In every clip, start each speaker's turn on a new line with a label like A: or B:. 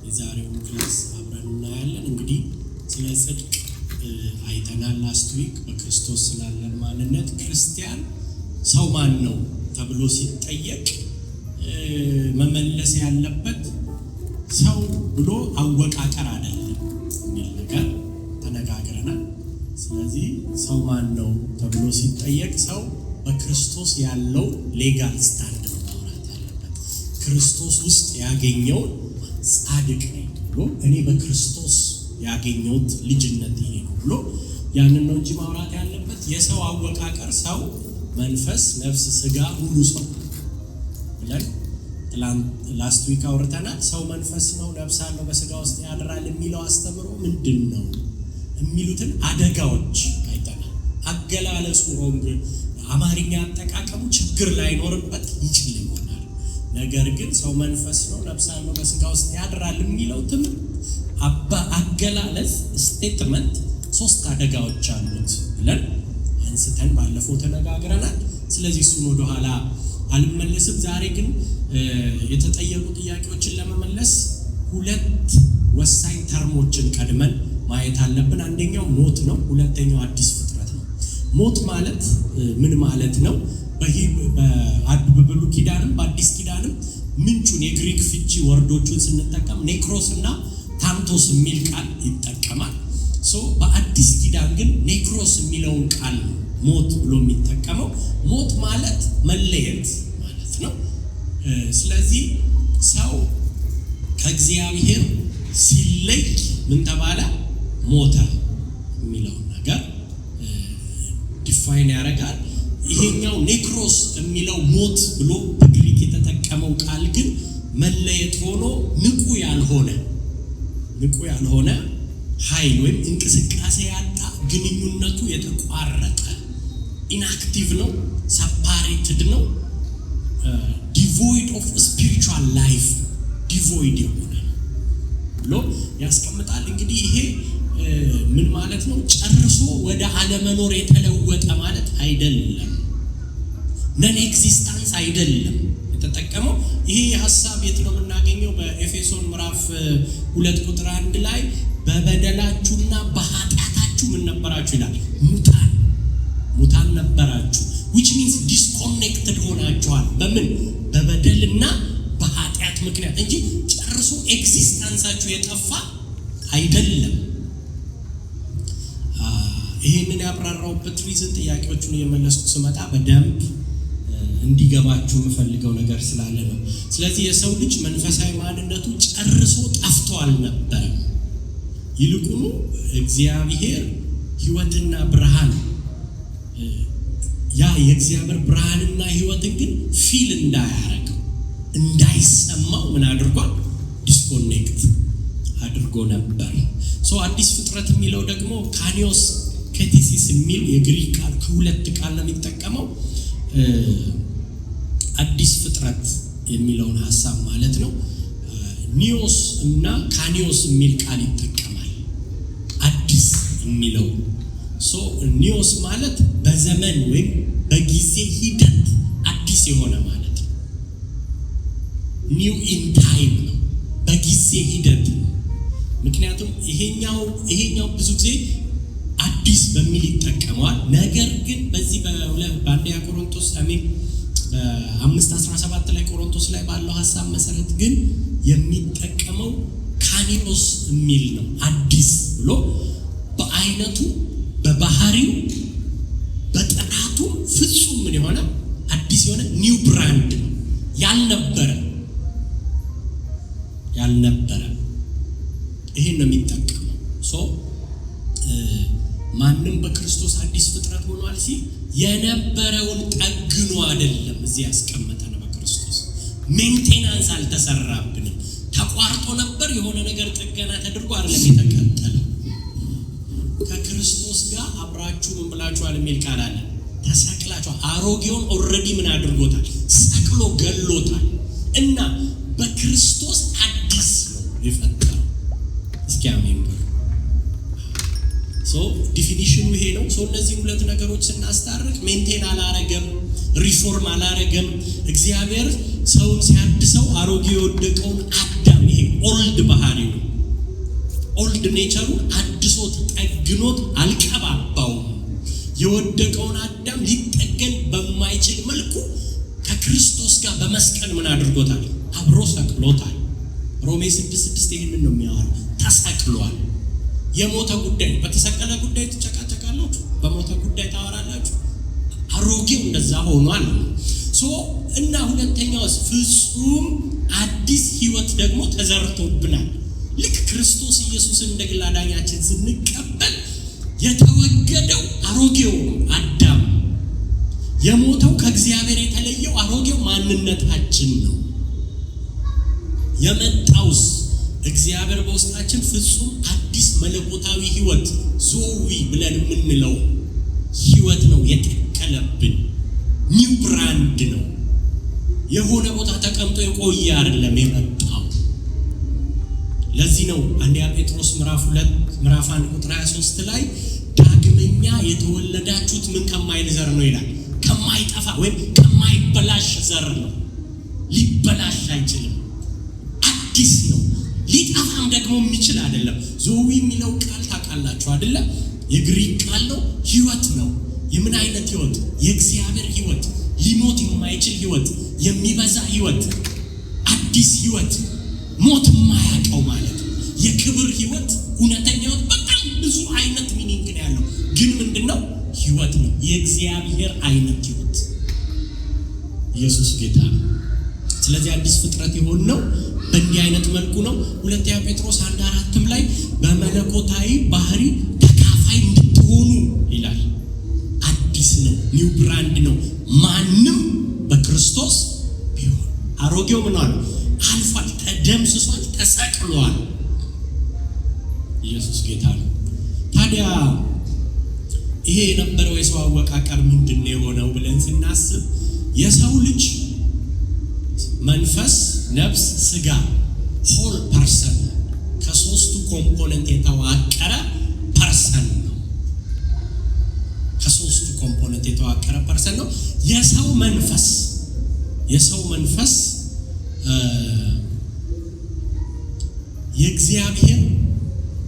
A: የዛሬውን ክላስ አብረን እናያለን። እንግዲህ ስለ ጽድቅ አይተናል ላስት ዊክ። በክርስቶስ ስላለን ማንነት ክርስቲያን ሰው ማን ነው ተብሎ ሲጠየቅ መመለስ ያለበት ሰው ብሎ አወቃቀር አይደለም የሚል ነገር ተነጋግረናል። ስለዚህ ሰው ማን ነው ተብሎ ሲጠየቅ ሰው በክርስቶስ ያለው ሌጋል ስታንድ ነው ማውራት ያለበት። ክርስቶስ ውስጥ ያገኘው ጻድቅ ነኝ ብሎ እኔ በክርስቶስ ያገኘሁት ልጅነት ይሄ ነው ብሎ ያንን ነው እንጂ ማውራት ያለበት የሰው አወቃቀር ሰው መንፈስ፣ ነፍስ፣ ስጋ ሙሉ ሰው ብለን ላስት ዊክ አውርተናል። ሰው መንፈስ ነው፣ ነፍስ አለው፣ በስጋ ውስጥ ያድራል የሚለው አስተምሮ ምንድን ነው የሚሉትን አደጋዎች አይተናል። አገላለጹ ሮንግ፣ አማርኛ አጠቃቀሙ ችግር ላይኖርበት ይችል ይሆናል። ነገር ግን ሰው መንፈስ ነው፣ ነፍስ አለው፣ በስጋ ውስጥ ያድራል የሚለው ትምህርት አገላለጽ ስቴትመንት 3 አደጋዎች አሉት ብለን አንስተን ባለፈው ተነጋግረናል። ስለዚህ እሱን ወደ ኋላ አልመለስም። ዛሬ ግን የተጠየቁ ጥያቄዎችን ለመመለስ 2 ወሳኝ ተርሞችን ቀድመን ማየት አለብን። አንደኛው ሞት ነው፣ ሁለተኛው አዲስ ፍጥረት ነው። ሞት ማለት ምን ማለት ነው? በብሉይ ኪዳንም በአዲስ ኪዳንም ምንጩን የግሪክ ፍቺ ወርዶቹን ስንጠቀም ኔክሮስ እና ታንቶስ የሚል ቃል ይጠቀማል። በአዲስ ኪዳን ግን ኔክሮስ የሚለውን ቃል ሞት ብሎ የሚጠቀመው። ሞት ማለት መለየት ማለት ነው። ስለዚህ ሰው ከእግዚአብሔር ሲለይ ምን ተባለ? ሞተ የሚለውን ነገር ዲፋይን ያደርጋል። ይሄኛው ኔክሮስ የሚለው ሞት ብሎ በግሪክ የተጠቀመው ቃል ግን መለየት ሆኖ ንቁ ያልሆነ ኃይል ወይም እንቅስቃሴ ያጣ፣ ግንኙነቱ የተቋረጠ ኢንአክቲቭ ነው፣ ሰፓሬትድ ነው፣ ዲቮይድ ኦፍ ስፒሪቹዋል ላይፍ ዲቮይድ የሆነ ብሎ ያስቀምጣል። እንግዲህ ይሄ ምን ማለት ነው? ጨርሶ ወደ አለመኖር የተለወጠ ማለት አይደለም። ነን ኤግዚስተንስ አይደለም የተጠቀመው። ይሄ ሐሳብ የት ነው የምናገኘው? በኤፌሶን ምዕራፍ 2 ቁጥር 1 ላይ በበደላችሁና በኃጢአታችሁ ምን ነበራችሁ ይላል? ሙታን ነበራችሁ። which means disconnected ሆናችኋል። በምን? በበደልና በኃጢአት ምክንያት እንጂ ጨርሶ ኤግዚስተንሳችሁ የጠፋ አይደለም። ይሄንን ያብራራውበት ሪዝን ጥያቄዎቹን እየመለስኩ ስመጣ በደንብ እንዲገባችሁ የምፈልገው ነገር ስላለ ነው። ስለዚህ የሰው ልጅ መንፈሳዊ ማንነቱ ጨርሶ ጠፍቶ አልነበረም። ይልቁኑ እግዚአብሔር ሕይወትና ብርሃን ያ የእግዚአብሔር ብርሃንና ሕይወትን ግን ፊል እንዳያረገው እንዳይሰማው ምን አድርጓል? ዲስኮኔክት አድርጎ ነበር። አዲስ ፍጥረት የሚለው ደግሞ ካኒዮስ ኬቲሲስ የሚል የግሪክ ቃል ከሁለት ቃል ነው የሚጠቀመው። አዲስ ፍጥረት የሚለውን ሐሳብ ማለት ነው። ኒዮስ እና ካኒዮስ የሚል ቃል ይጠቀማል። አዲስ የሚለው ኒዮስ ማለት በዘመን ወይም በጊዜ ሂደት አዲስ የሆነ ማለት ነው። ኒው ኢን ታይም ነው፣ በጊዜ ሂደት ነው። ምክንያቱም ይሄኛው ብዙ ጊዜ አዲስ በሚል ይጠቀመዋል። ነገር ግን በዚህ በአንደኛ ቆሮንቶስ 5:17 ላይ ቆሮንቶስ ላይ ባለው ሐሳብ መሰረት ግን የሚጠቀመው ካኒዮስ የሚል ነው። አዲስ ብሎ በአይነቱ በባህሪው በጥራቱ ፍጹም ምን የሆነ አዲስ የሆነ ኒው ብራንድ ነው። ያልነበረ ይሄን ነው የሚጠቀመው። ማንም በክርስቶስ አዲስ ፍጥረት ሆኗል ሲል የነበረውን ጠግኖ አይደለም እዚህ ያስቀመጠን። በክርስቶስ ሜንቴናንስ አልተሰራብንም። ተቋርጦ ነበር የሆነ ነገር ጥገና ተደርጎ አይደለም የተቀጠለው። ከክርስቶስ ጋር አብራችሁ ምን ብላችኋል የሚል ቃል አለ። ተሰቅላችኋል። አሮጌውን ኦልሬዲ ምን አድርጎታል? ሰቅሎ ገሎታል። እና በክርስቶስ አዲስ ነው የፈጠረው። እስኪ አሜን በሉ። ዲፊኒሽኑ ይሄ ነው። እነዚህ ሁለት ነገሮች ስናስታርቅ ሜንቴን አላረገም፣ ሪፎርም አላረገም። እግዚአብሔር ሰውን ሲያድሰው አሮጌ የወደቀውን አዳም ይሄ ኦልድ ባህሪ ኔቸሩን አድሶት ጠግኖት አልቀባባውም። የወደቀውን አዳም ሊጠገን በማይችል መልኩ ከክርስቶስ ጋር በመስቀል ምን አድርጎታል? አብሮ ሰቅሎታል። ሮሜ 6:6 ይሄንን ነው የሚያወራው። ተሰቅሏል። የሞተ ጉዳይ በተሰቀለ ጉዳይ ትጨቃጨቃላችሁ፣ በሞተ ጉዳይ ታወራላችሁ። አሮጌው እንደዛ ሆኗል። እና ሁለተኛውስ ፍጹም አዲስ ህይወት ደግሞ ተዘርቶብናል። ልክ ክርስቶስ ኢየሱስን እንደ ግል አዳኛችን ስንቀበል የተወገደው አሮጌው አዳም፣ የሞተው ከእግዚአብሔር የተለየው አሮጌው ማንነታችን ነው። የመጣውስ እግዚአብሔር በውስጣችን ፍጹም አዲስ መለኮታዊ ህይወት ዞዊ ብለን የምንለው ህይወት ነው የተከለብን። ኒው ብራንድ ነው። የሆነ ቦታ ተቀምጦ የቆየ አይደለም የመጣው። ለዚህ ነው አንደኛ ጴጥሮስ ምዕራፍ 1 ቁጥር 23 ላይ ዳግመኛ የተወለዳችሁት ምን ከማይል ዘር ነው ይላል። ከማይጠፋ ወይም ከማይበላሽ ዘር ነው። ሊበላሽ አይችልም። አዲስ ነው። ሊጠፋም ደግሞ የሚችል አይደለም። ዞዊ የሚለው ቃል ታውቃላችሁ አይደለ? የግሪክ ቃል ነው። ህይወት ነው። የምን አይነት ህይወት? የእግዚአብሔር ህይወት፣ ሊሞት የማይችል ህይወት፣ የሚበዛ ህይወት፣ አዲስ ህይወት፣ ሞት የማያውቀው ማለት ነው። የክብር ህይወት፣ እውነተኛ ህይወት። በጣም ብዙ አይነት ሚኒንግ ነው ያለው። ግን ምንድነው? ህይወት ነው። የእግዚአብሔር አይነት ህይወት። ኢየሱስ ጌታ ነው። ስለዚህ አዲስ ፍጥረት የሆነው በእንዲህ አይነት መልኩ ነው። ሁለተኛ ጴጥሮስ 1:4 ላይ በመለኮታዊ ባህሪ ተካፋይ እንድትሆኑ ይላል። አዲስ ነው። ኒው ብራንድ ነው። ማንም በክርስቶስ ቢሆን አሮጌው ምን ሆነ? አልፏል፣ ተደምስሷል፣ ተሰቅሏል። ኢየሱስ ጌታ ነው። ታዲያ ይሄ የነበረው የሰው አወቃቀር ምንድነው የሆነው ብለን ስናስብ የሰው ልጅ መንፈስ፣ ነፍስ፣ ስጋ ሆል ፐርሰን ከሶስቱ ኮምፖነንት የተዋቀረ ፐርሰን ነው። ከሶስቱ ኮምፖነንት የተዋቀረ ፐርሰን ነው። የሰው መንፈስ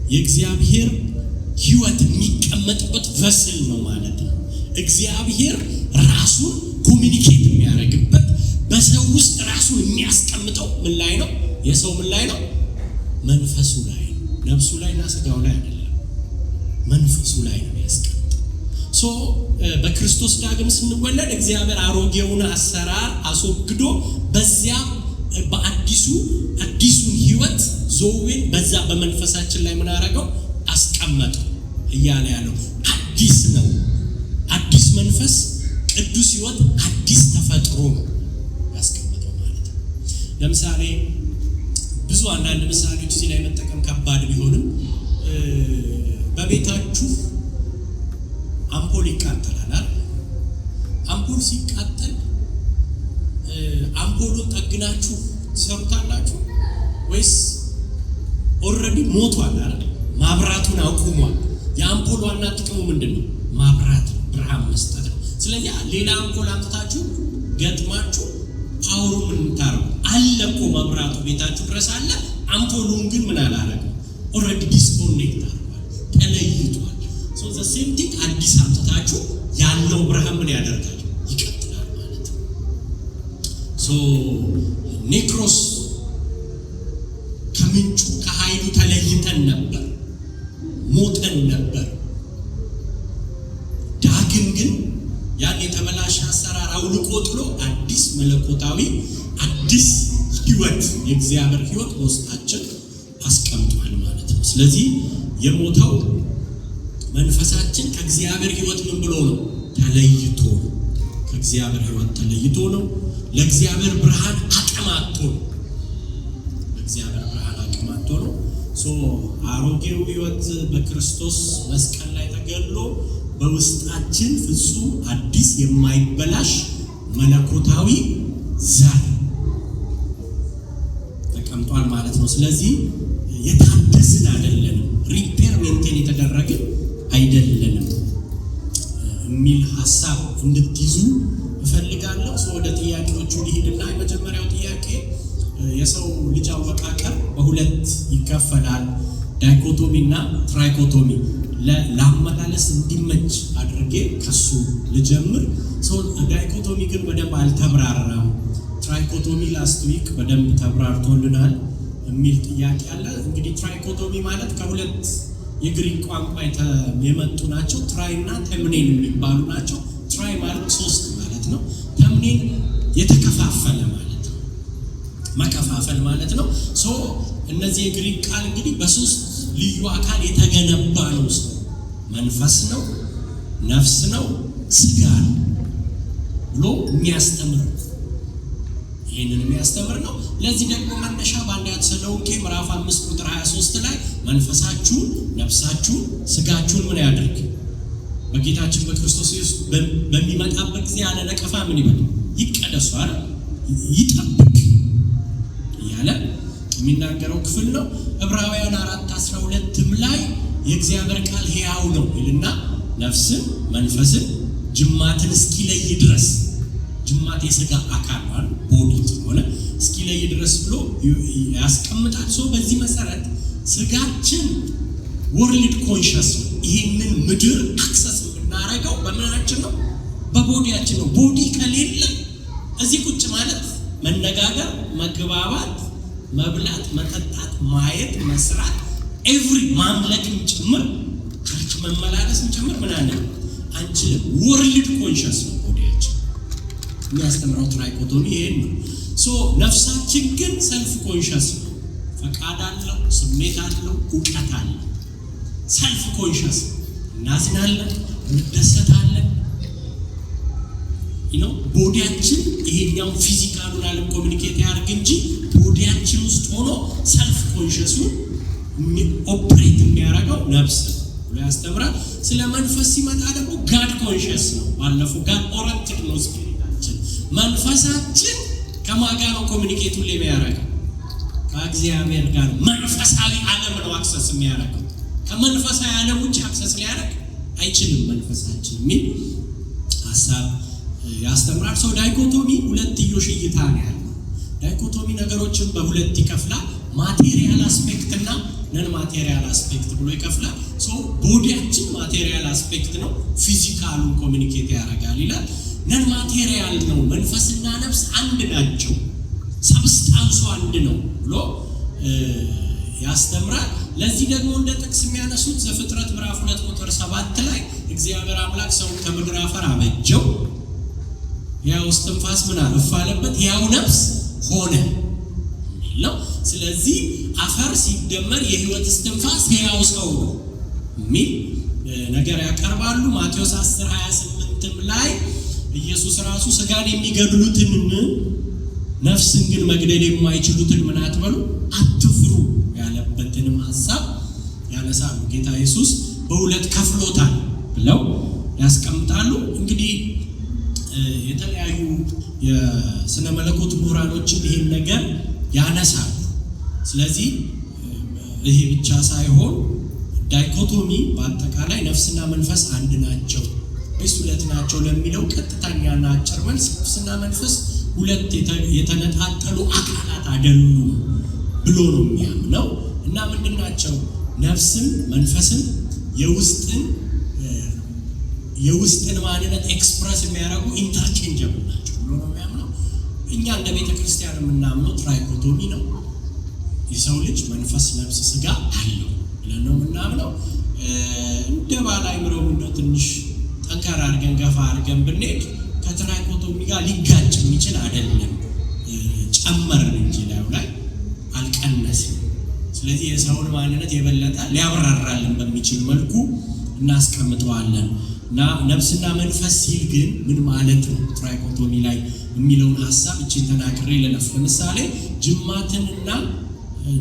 A: የእግዚአብሔር ህይወት የሚቀመጥበት ቨስል ነው ማለት ነው። እግዚአብሔር ራሱን ኮሚኒኬት የሚያደርግበት በሰው ውስጥ ራሱን የሚያስቀምጠው ምን ላይ ነው? የሰው ምን ላይ ነው? መንፈሱ ላይ ነው። ነፍሱ ላይና ስጋው ላይ አይደለም፣ መንፈሱ ላይ ነው የሚያስቀምጠው። በክርስቶስ ዳግም ስንወለድ እግዚአብሔር አሮጌውን አሰራር አስወግዶ በዚያ አዲሱን ህይወት ዞዌን በዛ በመንፈሳችን ላይ ምን አደረገው? አስቀመጠው እያለ ያለው አዲስ ነው። አዲስ መንፈስ፣ ቅዱስ ህይወት፣ አዲስ ተፈጥሮ ነው ያስቀመጠው ማለት ነው። ለምሳሌ ብዙ አንዳንድ ምሳሌዎች እዚህ ላይ መጠቀም ከባድ ቢሆንም በቤታችሁ አምፖል ይቃጠላል። አምፖል ሲቃጠል አምፖሉን ጠግናችሁ ትሰሩታላችሁ ወይስ ኦልሬዲ ሞቷል አይደል? ማብራቱን አቁሟል። የአምፖል ዋና ጥቅሙ ምንድነው? ማብራት፣ ብርሃን መስጠት ነው። ስለዚህ ሌላ አምፖል አምጥታችሁ ገጥማችሁ ፓወሩ ምን ታረው አለ እኮ መብራቱ ቤታችሁ ድረስ አለ። አምፖሉን ግን ምን አላረገም? ኦልሬዲ ዲስኮኔክት አድርጓል፣ ተለይቷል። ዘ ሴም ቲንግ አዲስ አምጥታችሁ ያለው ብርሃን ምን ያደርጋል? ይቀጥላል ማለት ነው። ኔክሮስ ከምንጩ ከኃይሉ ተለይተን ነበር፣ ሞተን ነበር። ዳግም ግን ያን የተበላሸ አሰራር አውልቆ ጥሎ አዲስ መለኮታዊ አዲስ ህይወት የእግዚአብሔር ህይወት በውስጣችን አስቀምጧል ማለት ነው። ስለዚህ የሞተው መንፈሳችን ከእግዚአብሔር ህይወት ምን ብሎ ነው? ተለይቶ ነው። ከእግዚአብሔር ህይወት ተለይቶ ነው። ለእግዚአብሔር ብርሃን አቅማቶ ነው። ለእግዚአብሔር ብርሃን አቅማቶ ነው። አሮጌው ህይወት በክርስቶስ መስቀል ላይ ተገድሎ በውስጣችን ፍጹም አዲስ የማይበላሽ መለኮታዊ ዘር ተቀምጧል ማለት ነው። ስለዚህ የታደስን አይደለንም፣ ሪፔር ሜንቴን የተደረግን አይደለንም የሚል ሐሳብ እንድትይዙ እፈልጋለሁ። ወደ ጥያቄዎቹ ሊሄድና የመጀመሪያው ጥያቄ የሰው ልጅ አወቃቀር በሁለት ይከፈላል። ዳይኮቶሚና ትራይኮቶሚ ለአመላለስ እንዲመች አድርጌ ከሱ ልጀምር። ዳይኮቶሚ ግን በደንብ አልተብራራም። ትራይኮቶሚ ላስት ዊክ በደንብ ተብራርቶልናል የሚል ጥያቄ አለ። እንግዲህ ትራይኮቶሚ ማለት ከሁለት የግሪክ ቋንቋ የመጡ ናቸው። ትራይ እና ተምኔን የሚባሉ ናቸው። ትራይ ማለት ሶስት ማለት ነው። ተምኔን የተከፋፈለ ማለት ነው፣ መከፋፈል ማለት ነው። እነዚህ የግሪክ ቃል እንግዲህ በሶስት ልዩ አካል የተገነባ ነው። መንፈስ ነው፣ ነፍስ ነው፣ ስጋ ነው ብሎ የሚያስተምር ይሄንን የሚያስተምር ነው። ለዚህ ደግሞ መነሻ በአንደኛ ተሰሎንቄ ምዕራፍ 5 ቁጥር 23 ላይ መንፈሳችሁን፣ ነፍሳችሁን፣ ስጋችሁን ምን ያድርግ በጌታችን በክርስቶስ ኢየሱስ በሚመጣበት ጊዜ ያለ ነቀፋ ምን ይበል ይቀደሱ አይደል ይጠብቅ ያለ የሚናገረው ክፍል ነው። ዕብራውያን 4:12 ላይ የእግዚአብሔር ቃል ሕያው ነው ይልና ነፍስን መንፈስን ጅማትን እስኪለይ ድረስ ጅማት የሥጋ አካል ነው ቦዲ ሆነ እስኪለይ ድረስ ብሎ ያስቀምጣል። በዚህ መሰረት ስጋችን ወርልድ ኮንሽስ ነው። ይሄንን ምድር አክሰስ የምናደርገው በምናችን ነው? በቦዲያችን ነው። ቦዲ ከሌለ እዚህ ቁጭ ማለት መነጋገር፣ መግባባት፣ መብላት፣ መጠጣት፣ ማየት፣ መስራት ኤቭሪ ማምለክም ጭምር ቸርች መመላለስም ጭምር ምን አለ አንችልም። ወርልድ ኮንሽስ ነው ቦዲያችን። የሚያስተምረው ትራይኮቶሚ ይሄን ነው። ነፍሳችን ግን ሰልፍ ኮንሽስ ነው። ፈቃድ አለው፣ ስሜት አለው፣ እውቀት አለው። ሰልፍ ኮንሽስ እናዝናለን፣ እንደሰታለን። ቦዲያችን ይሄኛው ፊዚካሉን ዓለም ኮሚኒኬት ያደርግ እንጂ ቦዲያችን ውስጥ ሆኖ ሰልፍ ኮንሽሱን ኦፕሬት የሚያደርገው ነፍስ ብሎ ያስተምራል። ስለ መንፈስ ሲመጣ ደግሞ ጋድ ኮንሽስ ነው። ባለፈው ጋድ ኦሪየንትድ ነው ስፒሪታችን። መንፈሳችን ከማን ጋር ነው ኮሚኒኬት ሁሌ የሚያደርገው? ከእግዚአብሔር ጋር። መንፈሳዊ ዓለም ነው አክሰስ የሚያደርገው። ከመንፈሳዊ ዓለም ውጭ አክሰስ ሊያደርግ አይችልም መንፈሳችን የሚል ሐሳብ ያስተምራል። ዳይኮቶሚ ሁለትዮሽ እይታ ነው ያለው። ዳይኮቶሚ ነገሮችን በሁለት ይከፍላል። ማቴሪያል አስፔክት እና ነን ማቴሪያል አስፔክት ብሎ ይከፍላል። ቦዲያችን ማቴሪያል አስፔክት ነው፣ ፊዚካሉን ኮሚኒኬት ያደርጋል ይላል። ነን ማቴሪያል ነው፣ መንፈስና ነፍስ አንድ ናቸው፣ ሰብስታንሱ አንድ ነው ብሎ ያስተምራል። ለዚህ ደግሞ እንደ ጥቅስ የሚያነሱት ዘፍጥረት ምዕራፍ 2 ቁጥር 7 ላይ እግዚአብሔር አምላክ ሰውን ከምድር አፈር አበጀው፣ ሕያው እስትንፋስ ምን አለበት ሕያው ነፍስ ሆነ ነው። ስለዚህ አፈር ሲደመር የሕይወት እስትንፋስ ሕያው ሰው ነው የሚል ነገር ያቀርባሉ። ማቴዎስ 10:28 ላይ ኢየሱስ ራሱ ስጋን የሚገድሉትን ነፍስን ግን መግደል የማይችሉትን ምን አትበሉ አትፍሩ ያለበትንም ሐሳብ ያነሳሉ። ጌታ ኢየሱስ በሁለት ከፍሎታል ብለው ያስቀምጣሉ። እንግዲህ የተለያዩ የስነ መለኮት ምሁራኖችን ይሄን ነገር ያነሳሉ። ስለዚህ ይሄ ብቻ ሳይሆን ዳይኮቶሚ በአጠቃላይ ነፍስና መንፈስ አንድ ናቸው ወይስ ሁለት ናቸው ለሚለው ቀጥታኛና አጭር መልስ ነፍስና መንፈስ ሁለት የተነጣጠሉ አካላት አይደሉም ብሎ ነው የሚያምነው። እና ምንድናቸው? ነፍስን መንፈስን የውስጥን ማንነት ኤክስፕረስ የሚያደርጉ ኢንተርቼንጀብል ናቸው ብሎ ነው የሚያምነው። እኛ እንደ ቤተ ክርስቲያን የምናምነው ትራይኮቶሚ ነው። የሰው ልጅ መንፈስ፣ ነፍስ፣ ስጋ አለው ብለን ነው የምናምነው። እንደ ባላይ ምረው እንደው ትንሽ ጠንካራ አድርገን ገፋ አድርገን ብንሄድ ከትራይኮቶሚ ጋር ሊጋጭ የሚችል አይደለም። ጨመርን እንጂ ላይ አልቀነስም። ስለዚህ የሰውን ማንነት የበለጠ ሊያብራራልን በሚችል መልኩ እናስቀምጠዋለን። እና ነፍስና መንፈስ ሲል ግን ምን ማለት ነው ትራይኮቶሚ ላይ የሚለውን ሐሳብ እቺን ተናግሬ ለነፍስ ለምሳሌ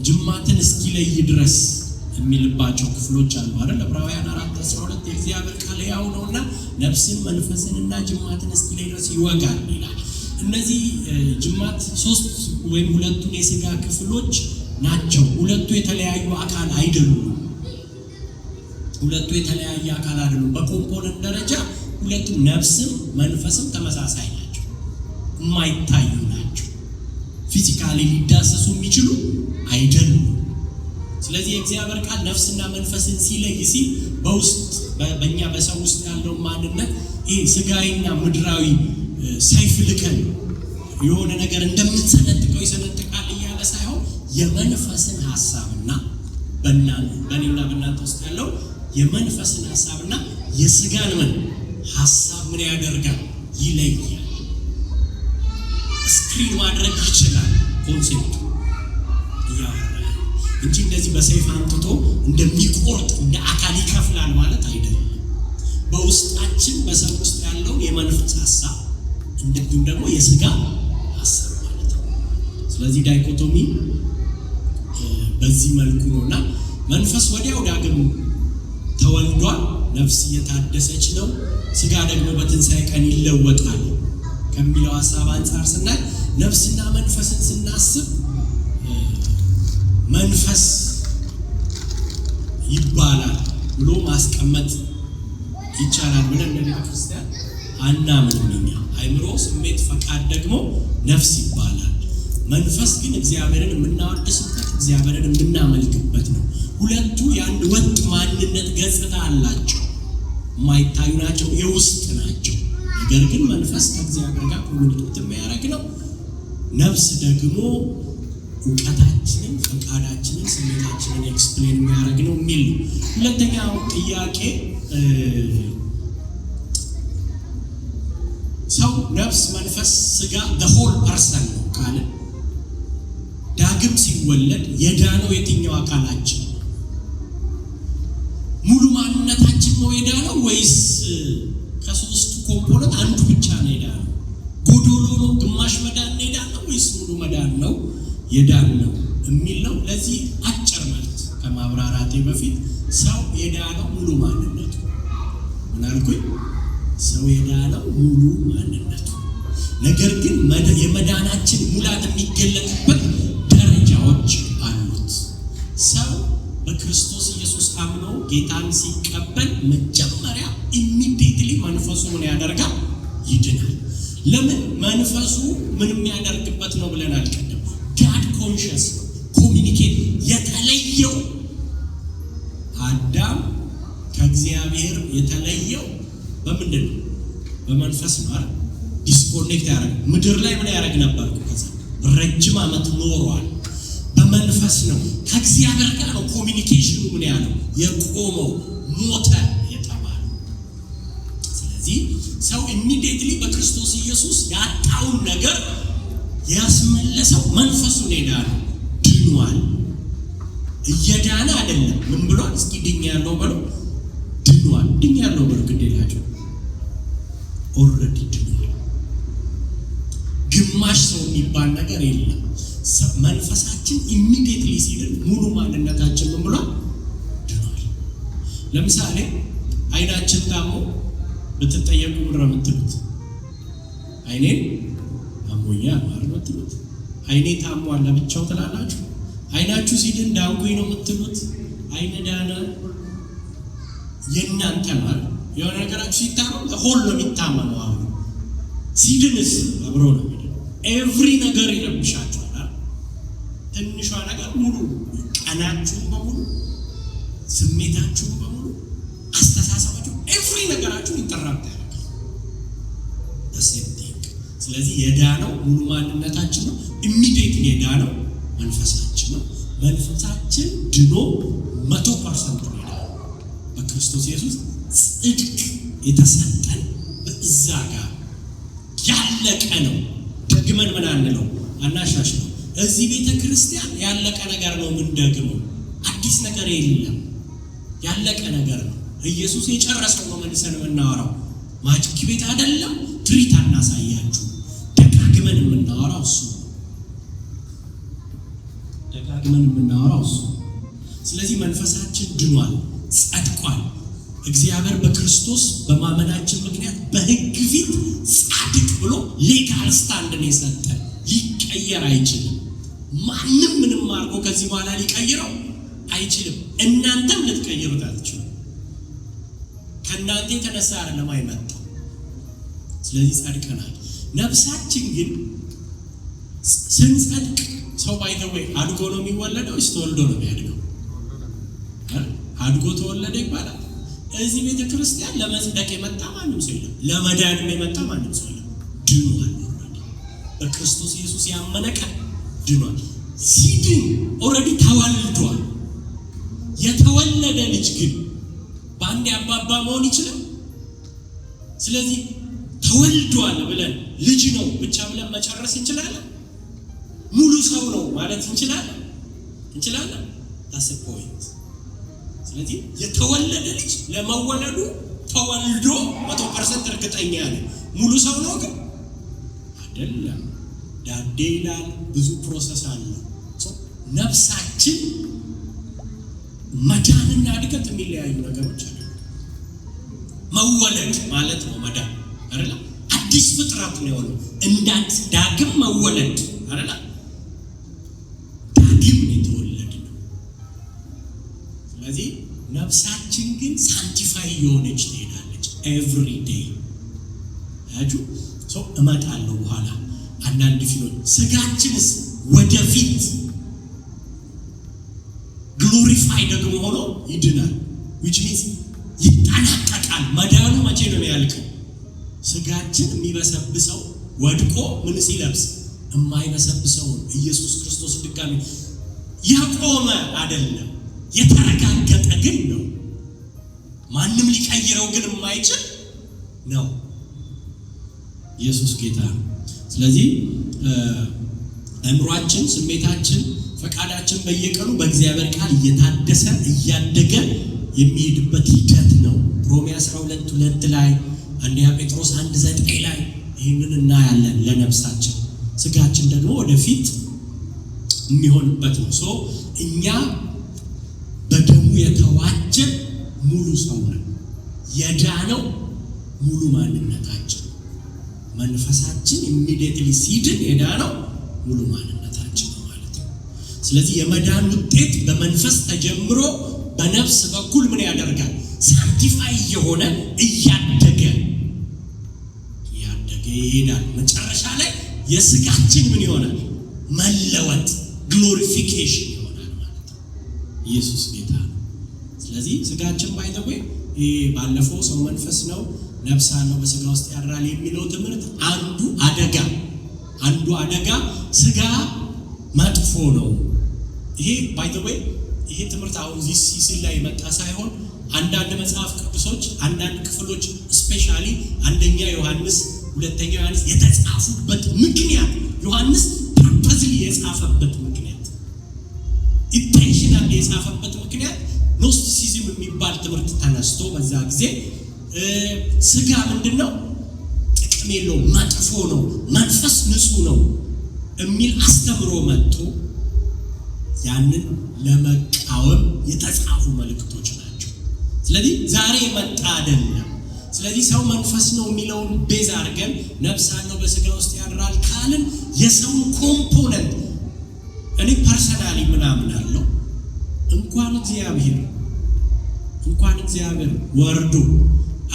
A: ጅማትን እስኪለይ ድረስ የሚልባቸው ክፍሎች አሉ አይደል? ዕብራውያን 4:12 የእግዚአብሔር ቃል ሕያው ነውና ነፍስን መንፈስንና ጅማትን እስኪለይ ድረስ ይወጋል ይላል። እነዚህ ጅማት ሶስት ወይም ሁለቱን የሥጋ ክፍሎች ናቸው። ሁለቱ የተለያዩ አካል አይደሉም። በኮምፖነንት ደረጃ ሁለቱም ነፍስም መንፈስም ተመሳሳይ ናቸው፣ የማይታዩ ናቸው። ፊዚካሊ ሊዳሰሱ የሚችሉ አይደሉም። ስለዚህ የእግዚአብሔር ቃል ነፍስና መንፈስን ሲለይ ሲል በውስጥ በእኛ በሰው ውስጥ ያለው ማንነት ይሄ ስጋዊና ምድራዊ ሰይፍ ልከን የሆነ ነገር እንደምንሰነጥቀው ይሰነጥቃል እያለ ሳይሆን የመንፈስን ሐሳብና በእኔና በእናንተ ውስጥ ያለው የመንፈስን ሐሳብና የስጋን ሐሳብ ምን ያደርጋል? ይለያል። ስክሪን ማድረግ ይችላል። ኮንሴፕቱ እንጂ እንደዚህ በሰይፍ አንጥቶ እንደሚቆርጥ እንደ አካል ይከፍላል ማለት አይደለም። በውስጣችን በሰው ውስጥ ያለው የመንፈስ ሐሳብ እንዲሁም ደግሞ የስጋ ሐሳብ ማለት ነው። ስለዚህ ዳይኮቶሚ በዚህ መልኩ ነውና መንፈስ ወዲያው ዳግም ተወልዷል፣ ነፍስ እየታደሰች ነው፣ ስጋ ደግሞ በትንሣኤ ቀን ይለወጣል ከሚለው ሐሳብ አንፃር ስናይ ነፍስና መንፈስን ስናስብ መንፈስ ይባላል ብሎ ማስቀመጥ ይቻላል ብለን እንደ ክርስቲያን አናምንም። እኛ አእምሮ፣ ስሜት፣ ፈቃድ ደግሞ ነፍስ ይባላል። መንፈስ ግን እግዚአብሔርን የምናወድስበት እግዚአብሔርን የምናመልክበት ነው። ሁለቱ የአንድ ወጥ ማንነት ገጽታ አላቸው። የማይታዩ ናቸው፣ የውስጥ ናቸው። ነገር ግን መንፈስ ከእግዚአብሔር ጋር ኮሚኒኬት የሚያደርግ ነው። ነፍስ ደግሞ እውቀታችንን፣ ፈቃዳችንን፣ ስሜታችንን ኤክስፕሌን የሚያደርግ ነው የሚል ነው። ሁለተኛው ጥያቄ ሰው ነፍስ፣ መንፈስ፣ ስጋ the ፐርሰን ነው ካለ ዳግም ሲወለድ የዳነው የትኛው አካላችን? ሙሉ ማንነታችን ነው የዳነው ወይስ ከሶስቱ ኮምፖነንት አንዱ ብቻ ነው የዳነው? ጎዶሎ ነው ግማሽ መዳን ነው የዳነው ወይስ ሙሉ መዳን ነው የዳነው የሚል ነው። ለዚህ አጭር መልስ ከማብራራቴ በፊት ሰው የዳነው ሙሉ ማንነቱ ምን አልኩኝ? ሰው የዳነው ሙሉ ማንነቱ። ነገር ግን የመዳናችን ሙላት የሚገለጥበት ደረጃዎች አሉት። ሰው በክርስቶስ ኢየሱስ አምኖ ጌታን ሲቀበል መጀመሪያ ኢሚዲየትሊ መንፈሱ ምን ያደርጋል? ይድናል። ለምን? መንፈሱ ምን የሚያደርግበት ነው ብለን አልቀደም። ጋድ ኮንሽስ ኮሚኒኬት የተለየው አዳም ከእግዚአብሔር የተለየው በምንድን ነው? በመንፈስ ነው አይደል? ዲስኮኔክት ያደረገ ምድር ላይ ምን ያደርግ ነበር? ከዛ ረጅም ዓመት ኖሯል። በመንፈስ ነው ከእግዚአብሔር ጋር ነው ኮሚኒኬሽኑ ምን ያለው የቆመው ሞተ የተባለው። ስለዚህ ሰው ኢሚዲየትሊ በክርስቶስ ኢየሱስ ያጣውን ነገር ያስመለሰው መንፈሱን ሄዳል፣ ድኗል። እየዳነ አይደለም። ምን ብሏል? እስኪ ድኛለሁ በለው። ድኗል። ድኛለሁ በለው። ግዴላችሁ ኦልሬዲ ድኗል። ግማሽ ሰው የሚባል ነገር የለም። መንፈሳችን ኢሚዲየትሊ ሲድን ሙሉ ማንነታችን ምን ብሏል? ድኗል። ለምሳሌ አይናችን ታሞ ብትጠየቁ ምንድን ነው የምትሉት? አይኔን አሞኛል ማለት ነው የምትሉት? አይኔ ታሟል ለብቻው ትላላችሁ? አይናችሁ ሲድን ዳንኩኝ ነው የምትሉት? አይነ ዳነ የእናንተ ማለት የሆነ ነገራችሁ ሲታመም ሆል ነው የሚታመመው። አሁን ሲድንስ አብሮ ነው የሚድን። ኤቭሪ ነገር ይረብሻችኋል። ትንሿ ነገር ሙሉ ቀናችሁን በሙሉ ስሜታችሁን በሙሉ አስተሳሰባችሁ ኤቭሪ ነገራችሁን ኢንተራፕት ያደርጋል። ስለዚህ የዳነው ሙሉ ማንነታችን ነው። ኢሚዲየትሊ የዳነው መንፈሳችን ነው። መንፈሳችን ድኖ 100% ነው የዳነው በክርስቶስ ኢየሱስ ጽድቅ የተሰጠን በእዛ ጋር ያለቀ ነው። ደግመን ምን አንለው አናሻሽለው። እዚህ ቤተ ክርስቲያን ያለቀ ነገር ነው የምንደግመው። አዲስ ነገር የለም። ያለቀ ነገር ነው። ኢየሱስ የጨረሰው ነው መልሰን የምናወራው። ማጂክ ቤት አይደለም። ትሪት አናሳያችሁ። ደጋግመን የምናወራው እሱ። ስለዚህ መንፈሳችን ድኗል፣ ጸድቋል። እግዚአብሔር በክርስቶስ በማመናችን ምክንያት በሕግ ፊት ጻድቅ ብሎ ሌጋል ስታንድን የሰጠን ሊቀየር አይችልም። ማንም ምንም አድርጎ ከዚህ በኋላ ሊቀይረው አይችልም። እናንተም ልትቀይሩት አትችሉም። ከእናንተ የተነሳ አይደለም አይመጣም። ስለዚህ ጸድቀናል። ነፍሳችን ግን ስንጸድቅ ሰው ባይተወይ አድጎ ነው የሚወለደው ወይስ ተወልዶ ነው የሚያድገው? አድጎ ተወለደ ይባላል። እዚህ ቤተ ክርስቲያን ለመጽደቅ የመጣ ማንም ሰው የለም። ለመዳንም የመጣ ማንም ሰው የለም። ድኗል። በክርስቶስ ኢየሱስ ያመነ ድኗል። ሲድን ኦልሬዲ ተወልዷል። የተወለደ ልጅ ግን በአንድ አባባ መሆን ይችላል? ስለዚህ ተወልዷል ብለን ልጅ ነው ብቻ ብለን መጨረስ እንችላለን? ሙሉ ሰው ነው ማለት እንችላለን? that's the point። ስለዚህ የተወለደ ልጅ ለመወለዱ ተወልዶ 100% እርግጠኛ ነን። ሙሉ ሰው ነው ግን አይደለም። ዳዴ ይላል፣ ብዙ ፕሮሰስ አለ። ነፍሳችን መዳንና እድገት የሚለያዩ ነገሮች አሉ። መወለድ ማለት ነው መዳን አይደል? አዲስ ፍጥረት ነው የሆነው። እንዳት ዳግም መወለድ አይደል? ዳግም የተወለደ ነው። ስለዚህ ነፍሳችን ግን ሳንቲፋይ የሆነች ትሄዳለች ኤቭሪ ዴይ። አጁ እመጣለሁ በኋላ አንዳንድ ፊሎች ስጋችንስ ወደፊት ግሎሪፋይ ደግሞ ሆኖ ይድናል። which means ይጠናቀቃል። መዳኑ መቼ ነው የሚያልቀው? ስጋችን የሚበሰብሰው ወድቆ ምን ሲለብስ የማይበሰብሰው ኢየሱስ ክርስቶስ ድጋሚ ያቆመ አይደለም፣ የተረጋገጠ ግን ነው። ማንም ሊቀይረው ግን የማይችል ነው። ኢየሱስ ጌታ። ስለዚህ አእምሯችን፣ ስሜታችን፣ ፈቃዳችን በየቀኑ በእግዚአብሔር ቃል እየታደሰ እያደገ የሚሄድበት ሂደት ነው። ሮሜ 12:2 ላይ፣ አንደኛ ጴጥሮስ 1:9 ላይ ይህንን እናያለን። ለነፍሳችን ስጋችን ደግሞ ወደፊት የሚሆንበት ነው። እኛ በደሙ የተዋጀ ሙሉ ሰው ነን። የዳነው ሙሉ ማንነታችን፣ መንፈሳችን ኢሚዲየትሊ ሲድን የዳነው ሙሉ ማንነታችን ነው ማለት ነው። ስለዚህ የመዳን ውጤት በመንፈስ ተጀምሮ በነፍስ በኩል ምን ያደርጋል? ሳንቲፋይ የሆነ እያደገ ይሄዳል። መጨረሻ ላይ የስጋችን ምን ይሆናል? መለወጥ፣ ግሎሪፊኬሽን ይሆናል ማለት ነው። ኢየሱስ ጌታ ነው። ስለዚህ ስጋችን ባይዘው ባለፈው ሰው መንፈስ ነው ነፍስ አለው በስጋ ውስጥ ያድራል የሚለው ትምህርት አንዱ አደጋ ስጋ መጥፎ ነው። ይሄ ባይዘው ይሄ ትምህርት አሁን እዚህ ሲል ላይ መጣ ሳይሆን አንዳንድ መጽሐፍ ቅዱሶች አንዳንድ ክፍሎች ስፔሻሊ አንደኛ ዮሐንስ፣ ሁለተኛ ዮሐንስ የተጻፉበት ምክንያት ዮሐንስ ፐርፐዝሊ የጻፈበት ምክንያት ኢንቴንሽናል የጻፈበት ምክንያት ኖስቲሲዝም የሚባል ትምህርት ተነስቶ በዛ ጊዜ ስጋ ምንድነው? ጥቅም የለውም፣ መጥፎ ነው፣ መንፈስ ንጹህ ነው የሚል አስተምሮ መጥቶ ያንን ለመቃወም የተጻፉ መልእክቶች ናቸው። ስለዚህ ዛሬ መጣ አይደለም። ስለዚህ ሰው መንፈስ ነው የሚለውን ቤዝ አድርገን ነፍስ አለው በስጋ ውስጥ ያድራል ካልን የሰው ኮምፖነንት እኔ ፐርሰናሊ ምናምን አለው እንኳን እግዚአብሔር ወርዶ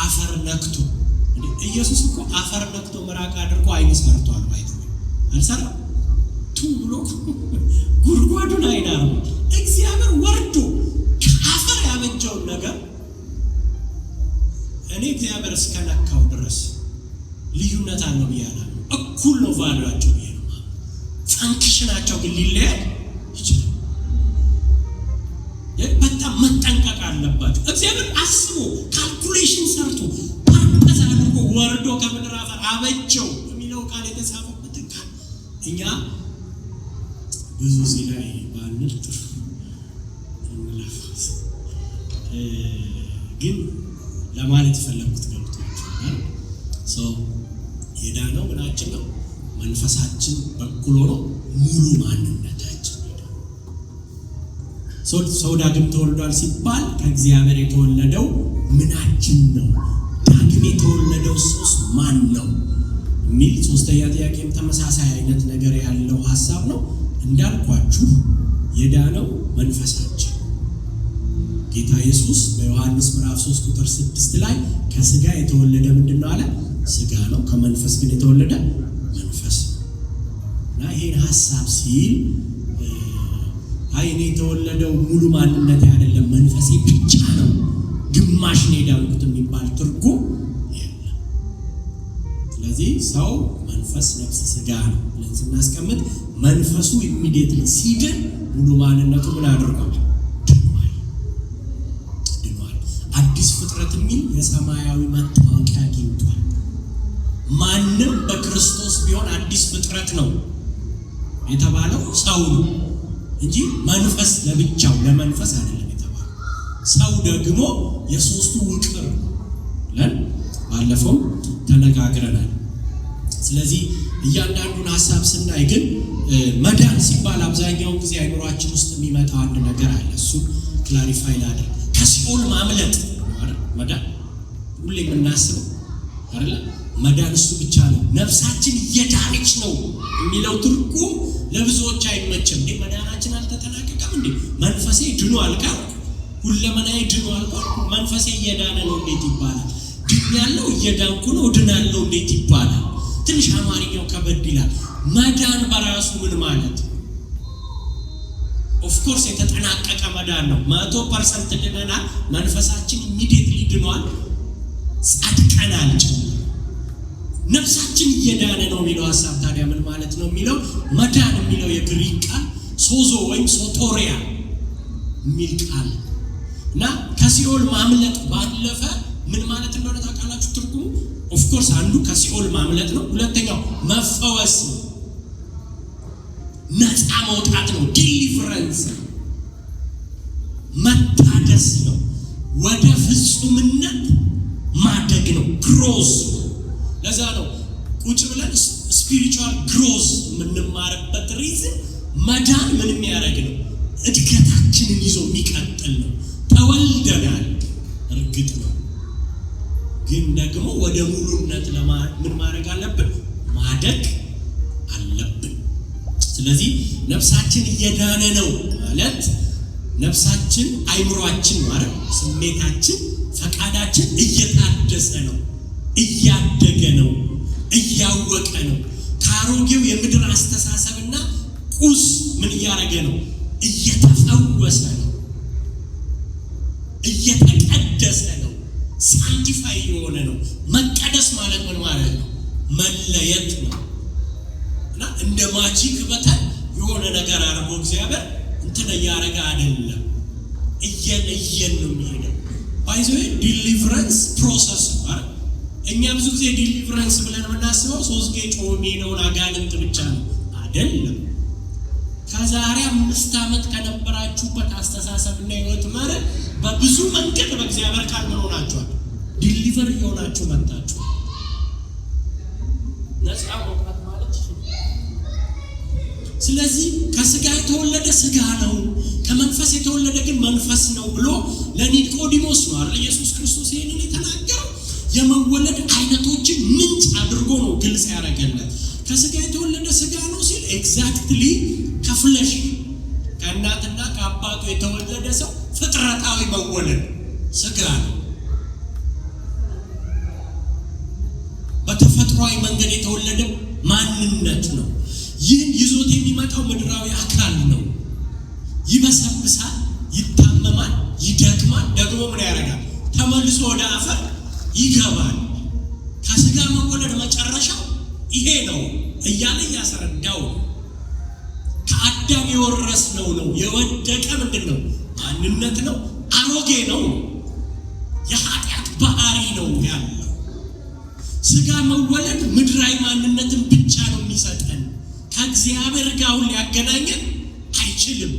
A: አፈር ነክቶ ኢየሱስ እኮ አፈር ነክቶ ምራቅ አድርጎ አይን ሰርቷል። አልሰራም ብሎ ጉድጓዱን አይናር እግዚአብሔር ወርዶ ከአፈር ያበጀውን ነገር እኔ እግዚአብሔር እስከነካው ድረስ ልዩነት አለው ብያለሁ። እኩል ነው ቫልዩአቸው ብዬ ነው። ፋንክሽናቸው ግን ሊለያይ ይችላል። በጣም መጠንቀቅ አለባቸው። እግዚአብሔር አስቦ ካልኩሌሽን ሰርቶ ፐርፐዝ አድርጎ ወርዶ ከምድር አፈር አበጀው የሚለው ቃል የተጻፈበትን ቃል እኛ ብዙ እዚህ ላይ ባንል ጥሩ እንለፋስ ግን ለማለት የፈለኩት ገብቶኛል። የዳነው ምናችን ነው? መንፈሳችን በኩል ሆኖ ሙሉ ማንነታችን ነው። ሰው ዳግም ተወልዷል ሲባል ከእግዚአብሔር የተወለደው ምናችን ነው? ዳግም የተወለደው ሰውስ ማን ነው የሚል ሶስተኛ ጥያቄም ተመሳሳይ አይነት ነገር ያለው ሐሳብ ነው። እንዳልኳችሁ የዳነው መንፈሳችን ጌታ ኢየሱስ በዮሐንስ ምዕራፍ 3:6 ላይ ከስጋ የተወለደ ምንድነው አለ? ስጋ ነው። ከመንፈስ ግን የተወለደ መንፈስ ነው። እና ይሄን ሐሳብ ሲል እኔ የተወለደው ሙሉ ማንነቴ አይደለም መንፈሴ ብቻ ግማሽ ነው የዳንኩት የሚባል ትርጉም የለም። ስለዚህ ሰው መንፈስ፣ ነፍስ፣ ስጋ ነው ብለን ስናስቀምጥ መንፈሱ ኢሚዲየትሊ ሲድን ሙሉ ማንነቱ ምን አድርጓል? ድኗል። አዲስ ፍጥረት የሚል የሰማያዊ መታወቂያ አግኝቷል። ማንም በክርስቶስ ቢሆን አዲስ ፍጥረት ነው የተባለው ሰው ነው እንጂ መንፈስ ለብቻው ለመንፈስ አይደለም የተባለው። ሰው ደግሞ የሶስቱ ውቅር ብለን ባለፈው ተነጋግረናል። ስለዚህ እያንዳንዱን ሐሳብ ስናይ ግን መዳን ሲባል አብዛኛውን ጊዜ አይምሯችን ውስጥ የሚመጣ አንድ ነገር አለ። እሱ ክላሪፋይ ላድርግ። ከሲኦል ማምለጥ መዳን ሁሌ የምናስበው አይደለ? መዳን እሱ ብቻ ነው። ነፍሳችን እየዳነች ነው የሚለው ትርጉም ለብዙዎች አይመችም። እንዴ መዳናችን አልተጠናቀቀም እንዴ? መንፈሴ ድኗል ካልኩ ሁለመናዬ ድኗል ካልኩ መንፈሴ እየዳነ ነው እንዴት ይባላል? ድኛለሁ እየዳንኩ ነው ድናለሁ እንዴት ይባላል? ትንሽ አማርኛው ከበድ ይላል። መዳን በራሱ ምን ማለት ነው? ኦፍ ኮርስ የተጠናቀቀ መዳን ነው። 100% ድነናል። መንፈሳችን ኢሚዲየትሊ ድኗል። ጻድቀናል። ነፍሳችን እየዳነ ነው የሚለው ሐሳብ ታዲያ ምን ማለት ነው የሚለው መዳን የሚለው የግሪክ ቃል ሶዞ ወይም ሶቶሪያ የሚል ቃል እና ከሲኦል ማምለጥ ባለፈ ምን ማለት እንደሆነ ታውቃላችሁ? ትርጉሙ ኦፍ ኮርስ አንዱ ከሲኦል ማምለጥ ነው። ሁለተኛው መፈወስ ነው፣ ነፃ መውጣት ነው፣ ዲሊቨረንስ ነው፣ መታደስ ነው፣ ወደ ፍጹምነት ማደግ ነው፣ ግሮዝ ነው። ለዛ ነው ቁጭ ብለን ስፒሪቹዋል ግሮዝ የምንማርበት ሪዝን መዳን ምን የሚያደርግ ነው? እድገታችንን ይዞ የሚቀጥል ነው። ተወልደናል እርግጥ ነው፣ ግን ደግሞ ወደ ሙሉነት ምን ማድረግ አለብን? ማደግ አለብን። ስለዚህ ነፍሳችን እየዳነ ነው ማለት ነፍሳችን አይምሯችን ማለት ስሜታችን፣ ፈቃዳችን እየታደሰ ነው፣ እያደገ ነው፣ እያወቀ ነው። ከአሮጌው የምድር አስተሳሰብና ቁስ ምን እያደረገ ነው? እየተፈወሰ ነው፣ እየተቀደሰ ነው፣ ሳንቲፋይ የሆነ ነው። መቀደስ ማለት ምን ማለት ነው? መለየት ነው። እና እንደ ማጂክ በተን የሆነ ነገር አድርጎ እግዚአብሔር እንትን እያደረገ አይደለም፣ እየለየን ነው የሚሄደው። ባይ ዘ ዌይ ዲሊቨረንስ ፕሮሰስ ነው። እኛ ብዙ ጊዜ ዲሊቨረንስ ብለን የምናስበው ሶስት ጌጮ የሚለውን አጋንንት ብቻ ነው አይደለም። ከዛሬ 5 ዓመት ከነበራችሁበት አስተሳሰብና ህይወት ማለት በብዙ መንገድ በእግዚአብሔር ቃል ምን ሆናችኋል? ዲሊቨር እየሆናችሁ መጣችሁ። ነፃ መውጣት ማለት ስለዚህ ከስጋ የተወለደ ስጋ ነው፣ ከመንፈስ የተወለደ ግን መንፈስ ነው ብሎ ለኒቆዲሞስ ነው አይደል ኢየሱስ ክርስቶስ ይሄንን የተናገረው። የመወለድ አይነቶችን ምንጭ አድርጎ ነው ግልጽ ያደረገለት። ከስጋ የተወለደ ስጋ ነው ሲል ኤግዛክትሊ ከፍለሽ ከእናትና ከአባቱ የተወለደ ሰው ፍጥረታዊ መወለድ ስጋ ነው። በተፈጥሯዊ መንገድ የተወለደ ማንነት ነው። ይህን ይዞት የሚመጣው ምድራዊ አካል ነው። ይበሰብሳል፣ ይታመማል፣ ይደክማል፣ ደግሞ ምን ያደርጋል? ተመልሶ ወደ አፈር ይገባል። ከስጋ መወለድ መጨረሻው ይሄ ነው እያለ ያስረዳው። ከአዳም የወረስነው ነው። የወደቀ ምንድን ነው? ማንነት ነው። አሮጌ ነው። የኃጢአት ባህሪ ነው ያለው። ስጋ መወለድ ምድራዊ ማንነትን ብቻ ነው የሚሰጠን። ከእግዚአብሔር ጋር ሊያገናኘን አይችልም።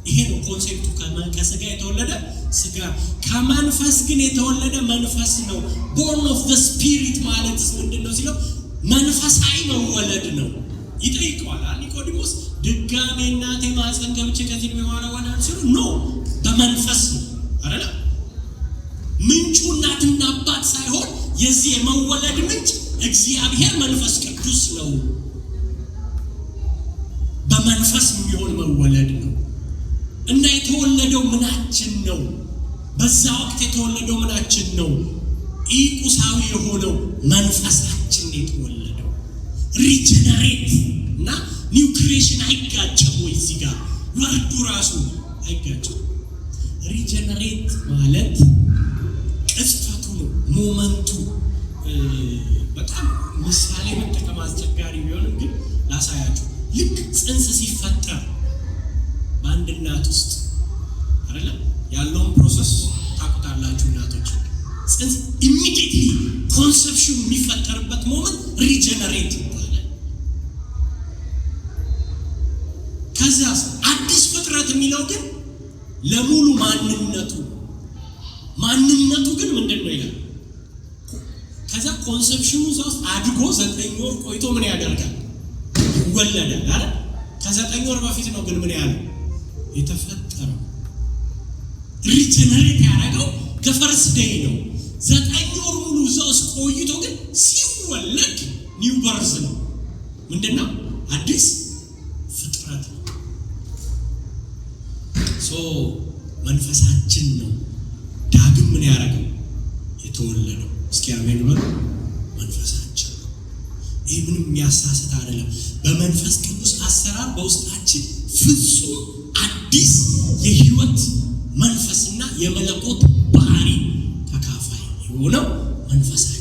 A: ይሄ ነው ኮንሴፕቱ። ከስጋ የተወለደ ስጋ፣ ከመንፈስ ግን የተወለደ መንፈስ ነው። ቦርን ኦፍ ዘ ስፒሪት ማለት ምንድን ነው ሲለው መንፈሳዊ መወለድ ነው። ይጠይቀዋል ኒቆዲሞስ፣ ድጋሜ እናቴ ማህፀን ገብቼ ከዚህ በኋላ ወላድ ሲሉ ኖ በመንፈስ ነው አይደል? ምንጩ እናትና አባት ሳይሆን የዚህ የመወለድ ምንጭ እግዚአብሔር መንፈስ ቅዱስ ነው። በመንፈስ የሚሆን መወለድ ነው። እና የተወለደው ምናችን ነው? በዛ ወቅት የተወለደው ምናችን ነው? ቁሳዊ የሆነው መንፈሳችን የተወለደው። ሪጀነሬት እና ኒው ክሪኤሽን አይጋጭም ወይ? እዚህ ጋር ወርዱ ራሱ አይጋጭም። ሪጀነሬት ማለት ቅጽበቱ ነው፣ ሞመንቱ። በጣም ምሳሌ መጠቀም አስቸጋሪ ቢሆንም ግን ላሳያችሁ። ልክ ጽንስ ሲፈጠር በአንድ እናት ውስጥ አይደለም ያለውን ፕሮሰስ ታውቁታላችሁ እናቶች። ጽንስ ኢሚዲየትሊ ኮንሰፕሽን የሚፈጠርበት ሞመንት ሪጀነሬት ይባላል። ከዛስ አዲስ ፍጥረት የሚለው ግን ለሙሉ ማንነቱ ግን ምንድነው ይላል። ከዛ ኮንሰፕሽኑ ውስጥ አድጎ 9 ወር ቆይቶ ምን ያደርጋል? ይወለዳል አይደል? ከ9 ወር በፊት ነው ግን ምን ያለው የተፈጠረው። ሪጀነሬት ያደረገው ከፈርስት ዴይ ነው። 9 ወር ሙሉ ውስጥ ቆይቶ ግን ሲወለድ ኒው በርዝ ነው። ምንድነው? አዲስ ፍጥረት ነው። መንፈሳችን ነው ዳግም ምን ያደረገው የተወለደው። እስኪ አሜን በሉ። መንፈሳችን ነው። ይህ ምንም የሚያሳስት አይደለም። በመንፈስ ቅዱስ አሰራር በውስጣችን ፍጹም አዲስ የህይወት መንፈስና የመለኮት ባህሪ ተካፋይ የሆነው መንፈሳችን